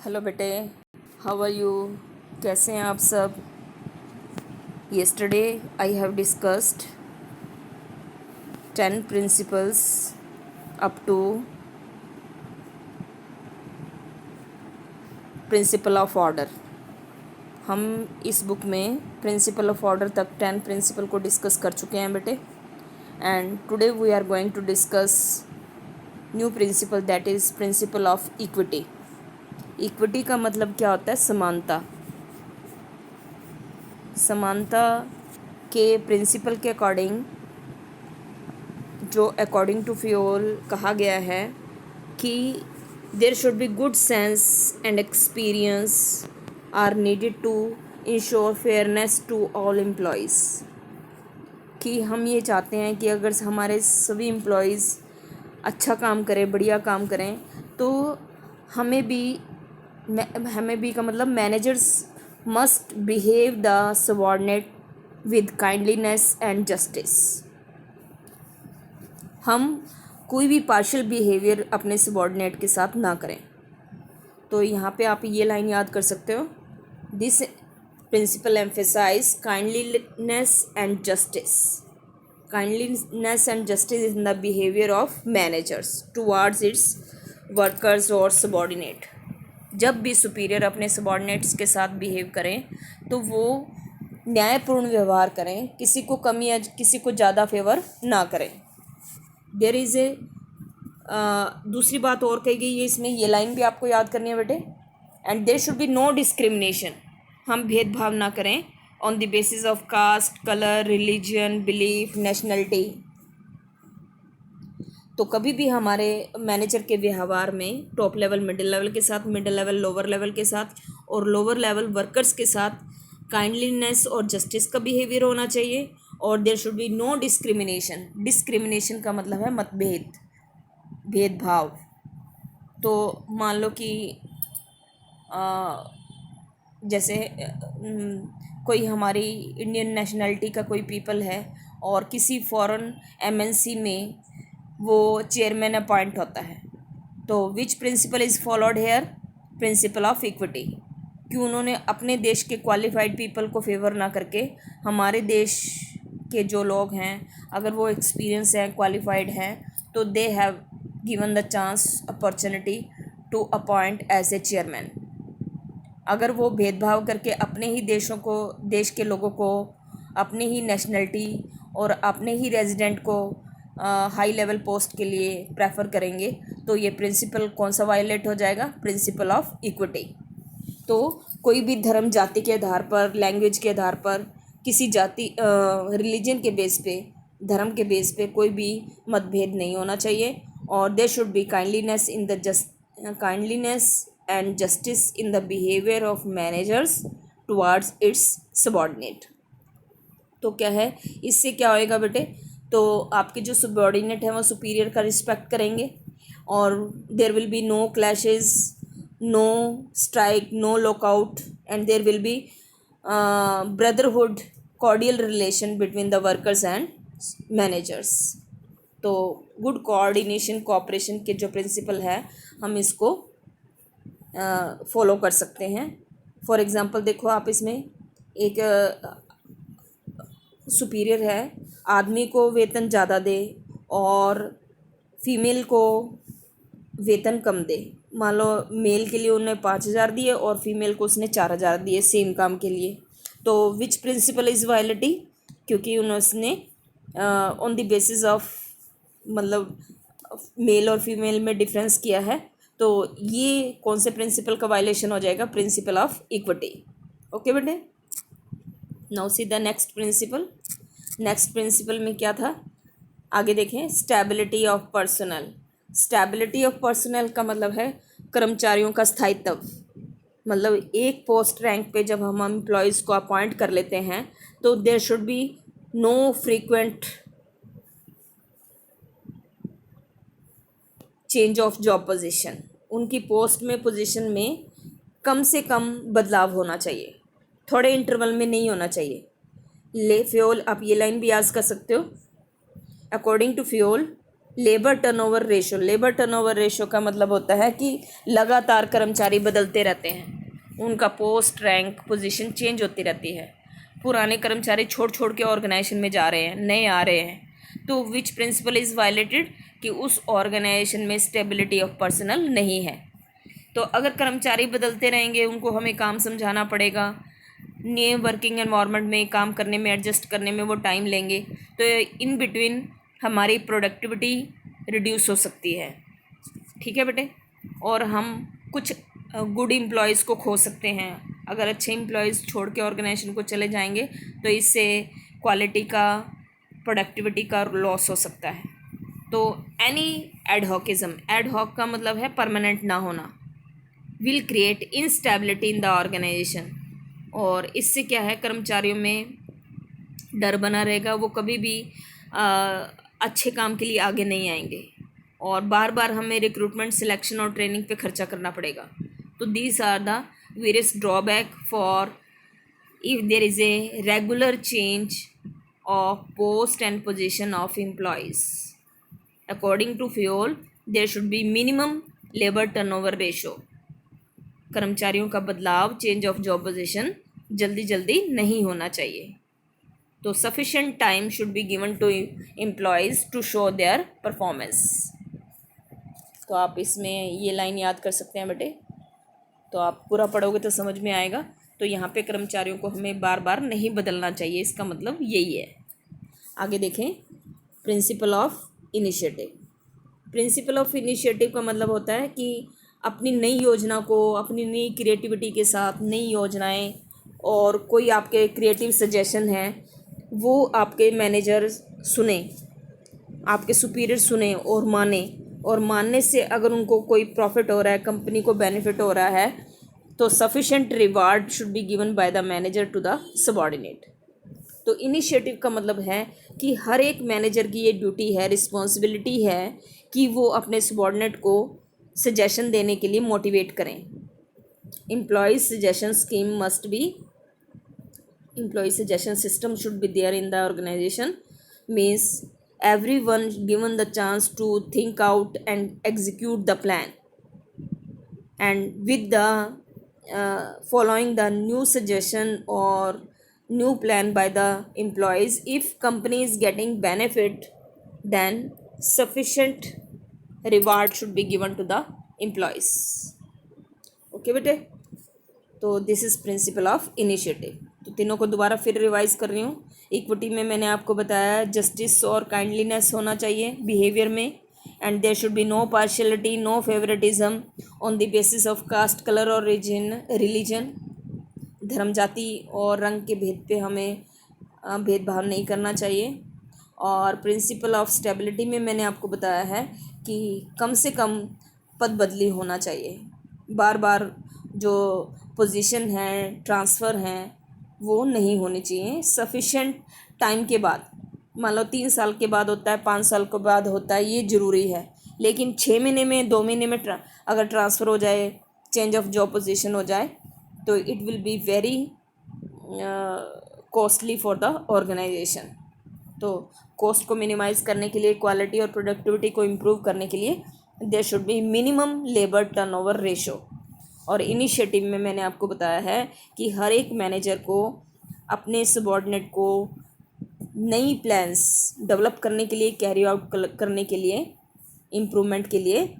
Hello बेटे, how are you? कैसे हैं आप सब? Yesterday I have discussed 10 principles up to principle of order. हम इस बुक में प्रिंसिपल ऑफ ऑर्डर तक 10 प्रिंसिपल को डिस्कस कर चुके हैं बेटे। And today we are going to discuss new principle, that is principle of equity. Equity का मतलब क्या होता है? समानता। समानता के प्रिंसिपल के अकॉर्डिंग, जो अकॉर्डिंग टू फ्योल कहा गया है कि there should be good sense and experience are needed to ensure fairness to all employees. कि हम ये चाहते हैं कि अगर हमारे सभी एम्प्लॉयज़ अच्छा काम करें, बढ़िया काम करें, तो हमें भी का मतलब managers must behave the subordinate with kindliness and justice. हम कोई भी पार्शियल बिहेवियर अपने सबॉर्डिनेट के साथ ना करें। तो यहाँ पे आप ये लाइन याद कर सकते हो, this principle emphasize kindliness and justice. Kindliness and justice in the behaviour of managers towards its workers और सबॉर्डिनेट। जब भी सुपीरियर अपने सबॉर्डिनेट्स के साथ बिहेव करें तो वो न्यायपूर्ण व्यवहार करें, किसी को कमी या किसी को ज़्यादा फेवर ना करें। देयर इज़ ए दूसरी बात और कही गई है इसमें, ये लाइन भी आपको याद करनी है बेटे। And there should be no discrimination. हम भेदभाव ना करें on the basis of caste, colour, religion, belief, nationality. तो कभी भी हमारे मैनेजर के व्यवहार में टॉप लेवल मिडिल लेवल के साथ, मिडिल लेवल लोअर लेवल के साथ और लोअर लेवल वर्कर्स के साथ काइंडलीनेस और जस्टिस का बिहेवियर होना चाहिए। और there should be no discrimination. Discrimination का मतलब है मतभेद, भेदभाव। तो मान लो कि जैसे कोई हमारी इंडियन नेशनलिटी का कोई पीपल है और किसी फॉरेन एमएनसी में वो चेयरमैन अपॉइंट होता है, तो which principle is followed here? Principle of equity. कि उन्होंने अपने देश के क्वालिफाइड पीपल को फेवर ना करके हमारे देश के जो लोग हैं, अगर वो एक्सपीरियंस हैं, क्वालिफाइड हैं, तो they have given the chance, opportunity to appoint as a chairman. अगर वो भेदभाव करके अपने ही देश के लोगों को, अपनी ही नेशनलिटी और अपने ही रेजिडेंट को हाई लेवल पोस्ट के लिए प्रेफर करेंगे, तो ये प्रिंसिपल कौन सा वायलेट हो जाएगा? Principal of equity. तो कोई भी धर्म, जाति के आधार पर, लैंग्वेज के आधार पर, किसी जाति रिलीजन के बेस पे, धर्म के बेस पे कोई भी मतभेद नहीं होना चाहिए। और there should be kindliness and justice in the behaviour of managers towards its subordinate. तो क्या है, इससे क्या होएगा बेटे? तो आपके जो सबॉर्डिनेट हैं वो सुपीरियर का रिस्पेक्ट करेंगे और there will be no clashes, no strike, no lockout, and there will be brotherhood, cordial relation between the workers and managers. तो गुड कोऑर्डिनेशन, कोऑपरेशन के जो प्रिंसिपल है, हम इसको फॉलो कर सकते हैं। फॉर एग्ज़ाम्पल देखो, आप इसमें एक सुपीरियर है, आदमी को वेतन ज़्यादा दे और फीमेल को वेतन कम दे। मान लो मेल के लिए उन्होंने 5,000 दिए और फीमेल को उसने 4,000 दिए सेम काम के लिए, तो विच प्रिंसिपल इज़ वायलेटिंग? क्योंकि उन्होंने ऑन द बेसिस ऑफ मतलब मेल और फीमेल में डिफरेंस किया है, तो ये कौन से प्रिंसिपल का वायलेशन हो जाएगा? Principal of equity. ओके बेटे, now see the next principle. Next principle में क्या था, आगे देखें। Stability of personal. Stability of personal का मतलब है कर्मचारियों का स्थायित्व। मतलब एक पोस्ट रैंक पे जब हम एम्प्लॉयज़ को अपॉइंट कर लेते हैं, तो there should be no frequent change of job position. उनकी पोस्ट में, पोजीशन में कम से कम बदलाव होना चाहिए, थोड़े इंटरवल में नहीं होना चाहिए। ले फ्योल, आप ये लाइन भी याद कर सकते हो। According to Fayol, labour turnover ratio, labour turnover ratio का मतलब होता है कि लगातार कर्मचारी बदलते रहते हैं, उनका पोस्ट रैंक पोजीशन चेंज होती रहती है, पुराने कर्मचारी छोड़ छोड़ के ऑर्गेनाइजेशन में जा रहे हैं, नए आ रहे हैं, तो विच प्रिंसिपल इज़ वायलेटेड, कि उस ऑर्गेनाइजेशन में स्टेबिलिटी ऑफ पर्सनल नहीं है। तो अगर कर्मचारी बदलते रहेंगे, उनको हमें काम समझाना पड़ेगा, नए वर्किंग एनवायरनमेंट में काम करने में, एडजस्ट करने में वो टाइम लेंगे, तो इन बिटवीन हमारी प्रोडक्टिविटी रिड्यूस हो सकती है। ठीक है बेटे, और हम कुछ गुड एम्प्लॉयज़ को खो सकते हैं। अगर अच्छे एम्प्लॉयज़ छोड़ के ऑर्गेनाइजेशन को चले जाएंगे तो इससे क्वालिटी का, प्रोडक्टिविटी का लॉस हो सकता है। तो एनी एडहॉकिज्म, एडहॉक का मतलब है परमानेंट ना होना, will create instability in the organisation, और इससे क्या है, कर्मचारियों में डर बना रहेगा, वो कभी भी अच्छे काम के लिए आगे नहीं आएंगे, और बार बार हमें रिक्रूटमेंट, सिलेक्शन और ट्रेनिंग पे खर्चा करना पड़ेगा। तो these are the various drawback for if there is a regular change of post and position of employees. According to FIOL, there should be minimum labor turnover ratio. कर्मचारियों का बदलाव, change of job position जल्दी जल्दी नहीं होना चाहिए। तो sufficient time should be given to employees to show their performance. तो आप इसमें ये लाइन याद कर सकते हैं बेटे, तो आप पूरा पढ़ोगे तो समझ में आएगा। तो यहाँ पे कर्मचारियों को हमें बार बार नहीं बदलना चाहिए, इसका मतलब यही है। आगे देखें, principle of initiative. Principle of initiative का मतलब होता है कि अपनी नई योजना को, अपनी नई क्रिएटिविटी के साथ नई योजनाएं, और कोई आपके क्रिएटिव सजेशन है वो आपके मैनेजर सुने, आपके सुपीरियर सुने और माने, और मानने से अगर उनको कोई प्रॉफिट हो रहा है, कंपनी को बेनिफिट हो रहा है, तो sufficient reward should be given by the manager to the subordinate. तो इनिशिएटिव का मतलब है कि हर एक मैनेजर की ये ड्यूटी है, रिस्पॉन्सिबिलिटी है कि वो अपने सबॉर्डिनेट को सजेशन देने के लिए मोटिवेट करें। Employee suggestion scheme must be, employee suggestion system should be there in the organisation, means everyone given the chance to think out and execute the plan, and with the following the new suggestion or new plan by the employees, if company is getting benefit, then sufficient reward should be given to the employees. okay बेटे, तो this is principle of initiative. तो तीनों को दोबारा फिर revise कर रही हूँ। इक्विटी में मैंने आपको बताया जस्टिस और काइंडलीनेस होना चाहिए बिहेवियर में, and there should be no partiality, no favouritism on the basis of caste, colour और रिलीजन। धर्म, जाति और रंग के भेद पे हमें भेदभाव नहीं करना चाहिए। और प्रिंसिपल ऑफ स्टेबिलिटी में मैंने आपको बताया है कि कम से कम पद बदली होना चाहिए, बार बार जो पोजीशन हैं, ट्रांसफ़र हैं, वो नहीं होनी चाहिए। सफिशेंट टाइम के बाद, मान लो 3 साल के बाद होता है, 5 साल के बाद होता है, ये ज़रूरी है, लेकिन 6 महीने में, 2 महीने में अगर ट्रांसफ़र हो जाए, चेंज ऑफ जॉब पोजीशन हो जाए, तो it will be very costly for the organisation. तो कॉस्ट को मिनिमाइज़ करने के लिए, क्वालिटी और प्रोडक्टिविटी को इम्प्रूव करने के लिए there should be minimum labour turnover ratio. और इनिशिएटिव में मैंने आपको बताया है कि हर एक मैनेजर को अपने सबॉर्डिनेट को नई प्लान्स डेवलप करने के लिए, कैरी आउट करने के लिए, इम्प्रूवमेंट के लिए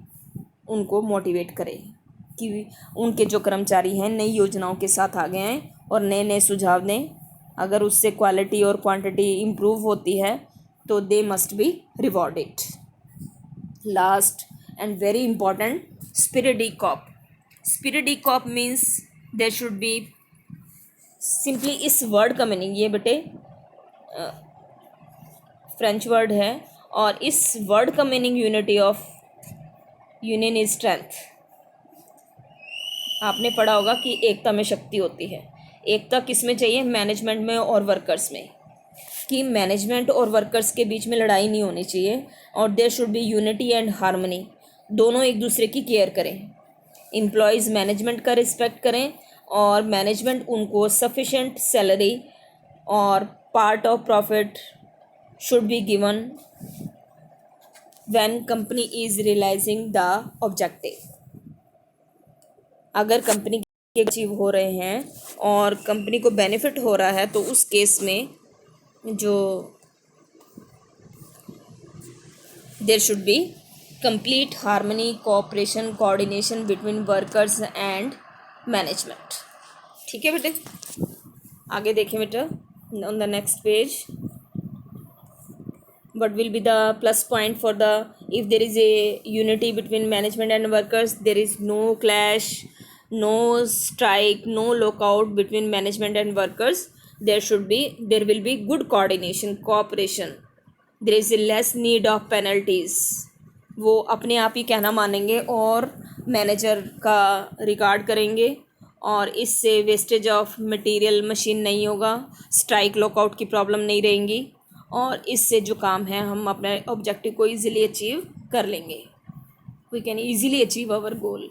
उनको मोटिवेट करे, कि उनके जो कर्मचारी हैं नई योजनाओं के साथ आ गए हैं और नए नए सुझाव दें। अगर उससे क्वालिटी और क्वांटिटी इम्प्रूव होती है तो they must be rewarded. Last and very important, spirit de corps. Spirit de corps means there should be, simply इस वर्ड का मीनिंग, ये बेटे फ्रेंच वर्ड है, और इस वर्ड का meaning unity of, union is strength. आपने पढ़ा होगा कि एकता में शक्ति होती है। एकता किस में चाहिए? मैनेजमेंट में और वर्कर्स में, कि मैनेजमेंट और वर्कर्स के बीच में लड़ाई नहीं होनी चाहिए, और there should be unity and harmony, दोनों एक दूसरे की केयर करें। एम्प्लॉयज़ मैनेजमेंट का रिस्पेक्ट करें, और मैनेजमेंट उनको सफिशेंट सैलरी और part of profit should be given when company is realising the objective. अगर कंपनी के अचीव हो रहे हैं और कंपनी को बेनिफिट हो रहा है तो उस केस में जो there should be complete harmony, cooperation, coordination between workers and management. ठीक है बेटे, आगे देखें बेटा on the next page. what will be the plus point for the if there is a unity between management and workers, there is no clash, no strike, no lockout between management and workers, there will be good coordination, cooperation, there is a less need of penalties। वो अपने आप ही कहना मानेंगे और manager का regard करेंगे और इससे वेस्टेज ऑफ मटेरियल मशीन नहीं होगा, स्ट्राइक लॉकआउट की प्रॉब्लम नहीं रहेंगी और इससे जो काम है हम अपने ऑब्जेक्टिव को इजीली अचीव कर लेंगे। We can easily achieve our goal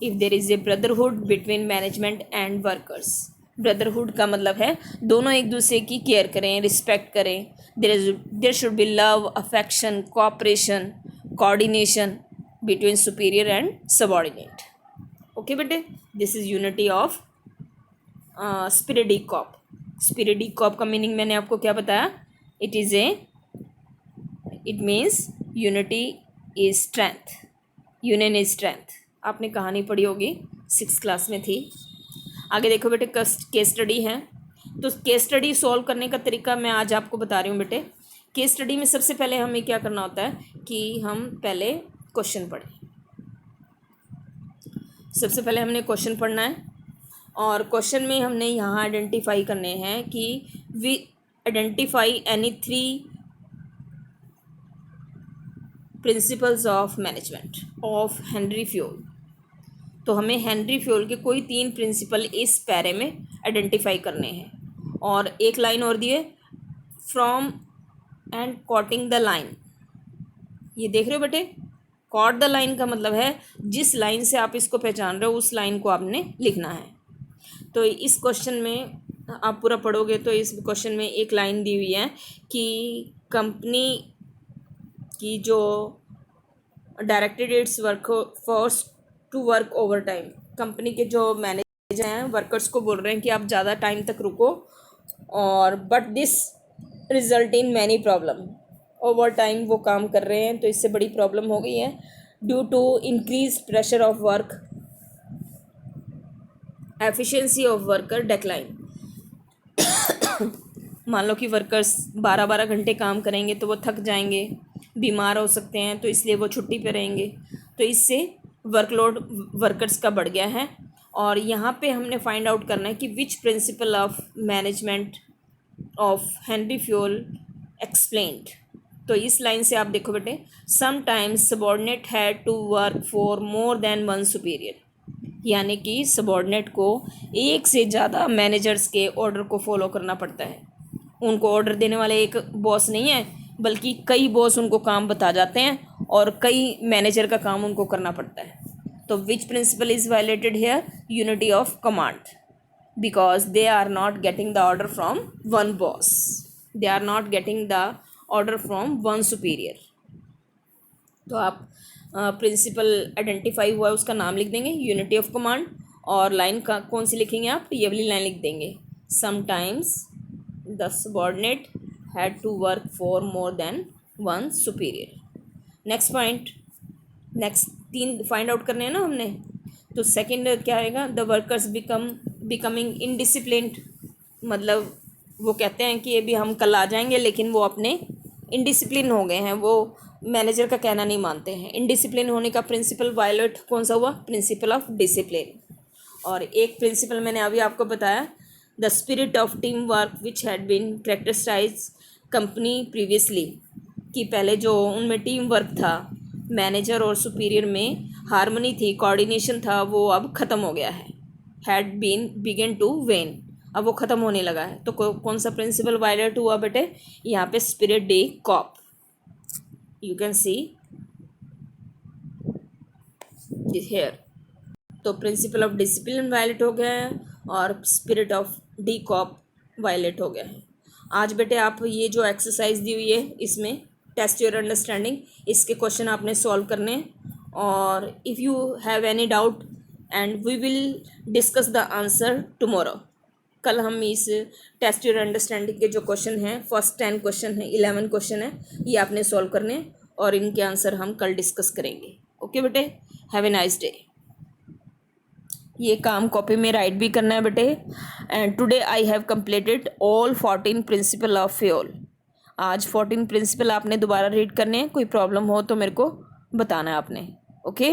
if there is a brotherhood between management and workers. Brotherhood का मतलब है दोनों एक दूसरे की केयर करें, रिस्पेक्ट करें। There should be love, affection, cooperation, coordination between superior and subordinate. Okay बेटे, this is unity of spirit corps. Spirit corps का मीनिंग मैंने आपको क्या बताया? it means unity is strength, union is strength। आपने कहानी पढ़ी होगी, 6th क्लास में थी। आगे देखो बेटे, केस स्टडी है। तो केस स्टडी सॉल्व करने का तरीका मैं आज आपको बता रही हूँ बेटे। केस स्टडी में सबसे पहले हमें क्या करना होता है कि हम पहले क्वेश्चन पढ़ें। सबसे पहले हमने क्वेश्चन पढ़ना है और क्वेश्चन में हमने यहाँ आइडेंटिफाई करने हैं कि we identify any 3 principles of management of Henri Fayol. तो हमें हेनरी फ्योल के कोई 3 प्रिंसिपल इस पैरे में आइडेंटिफाई करने हैं और एक लाइन और दिए, from and coating the line. ये देख रहे हो बेटे, कॉट द लाइन का मतलब है जिस लाइन से आप इसको पहचान रहे हो उस लाइन को आपने लिखना है। तो इस क्वेश्चन में आप पूरा पढ़ोगे तो इस क्वेश्चन में एक लाइन दी हुई है कि कंपनी की जो directed its workforce to work overtime, company के जो मैनेजर हैं वर्कर्स को बोल रहे हैं कि आप ज़्यादा टाइम तक रुको और but this result in many problem. Over time वो काम कर रहे हैं तो इससे बड़ी प्रॉब्लम हो गई है due to increase pressure of work, efficiency of worker decline. मान लो कि वर्कर्स 12-12 घंटे काम करेंगे तो वो थक जाएंगे, बीमार हो सकते हैं, तो इसलिए वो छुट्टी पे रहेंगे। तो इससे वर्कलोड वर्कर्स का बढ़ गया है और यहाँ पे हमने फाइंड आउट करना है कि which principle of management of Henri Fayol explained. तो इस लाइन से आप देखो बेटे, sometimes subordinate had to work for more than one superior, यानी कि सबॉर्डिनेट को एक से ज़्यादा मैनेजर्स के ऑर्डर को फॉलो करना पड़ता है। उनको ऑर्डर देने वाले एक बॉस नहीं है बल्कि कई बॉस उनको काम बता जाते हैं और कई मैनेजर का काम उनको करना पड़ता है। तो which principle is violated here? Unity of command, because they are not getting the order from one boss, they are not getting the order from one superior. तो आप प्रिंसिपल आइडेंटिफाई हुआ है उसका नाम लिख देंगे, यूनिटी ऑफ कमांड, और line का कौन सी लिखेंगे आप? ये वाली लाइन लिख देंगे, sometimes the subordinate had to work for more than one superior. Next point, next 3 find out करने हैं ना हमने। तो सेकंड क्या आएगा? द वर्कर्स बिकमिंग इनडिसिप्लिन्ड, मतलब वो कहते हैं कि अभी हम कल आ जाएंगे लेकिन वो अपने इनडिसिप्लिन हो गए हैं, वो मैनेजर का कहना नहीं मानते हैं। इनडिसिप्लिन होने का प्रिंसिपल वायलेट कौन सा हुआ? Principle of discipline. और एक प्रिंसिपल मैंने अभी आपको बताया, the spirit of team work which had been characterise company previously, कि पहले जो उनमें टीम वर्क था, मैनेजर और सुपीरियर में हार्मनी थी, कोऑर्डिनेशन था, वो अब ख़त्म हो गया है। Had been begin to wane, अब वो ख़त्म होने लगा है। तो कौन सा प्रिंसिपल वायलेट हुआ बेटे? यहाँ पे spirit de corps, you can see here. तो प्रिंसिपल ऑफ डिसिप्लिन वायलेट हो गया है और spirit of de corps violate हो गया है। आज बेटे आप ये जो एक्सरसाइज दी हुई है इसमें टेस्ट योर अंडरस्टैंडिंग, इसके क्वेश्चन आपने सॉल्व करने हैं। और if you have any doubt and we will discuss the answer tomorrow. कल हम इस टेस्ट योर अंडरस्टैंडिंग के जो क्वेश्चन हैं, फर्स्ट 10 क्वेश्चन हैं, 11 क्वेश्चन हैं, ये आपने सॉल्व करने हैं और इनके आंसर हम कल डिस्कस करेंगे। ओके बेटे, हैव ए नाइस डे। ये काम कॉपी में राइट भी करना है बेटे। And today I have completed all 14 principle of fuel. आज 14 प्रिंसिपल आपने दोबारा रीड करने हैं। कोई प्रॉब्लम हो तो मेरे को बताना है आपने। ओके।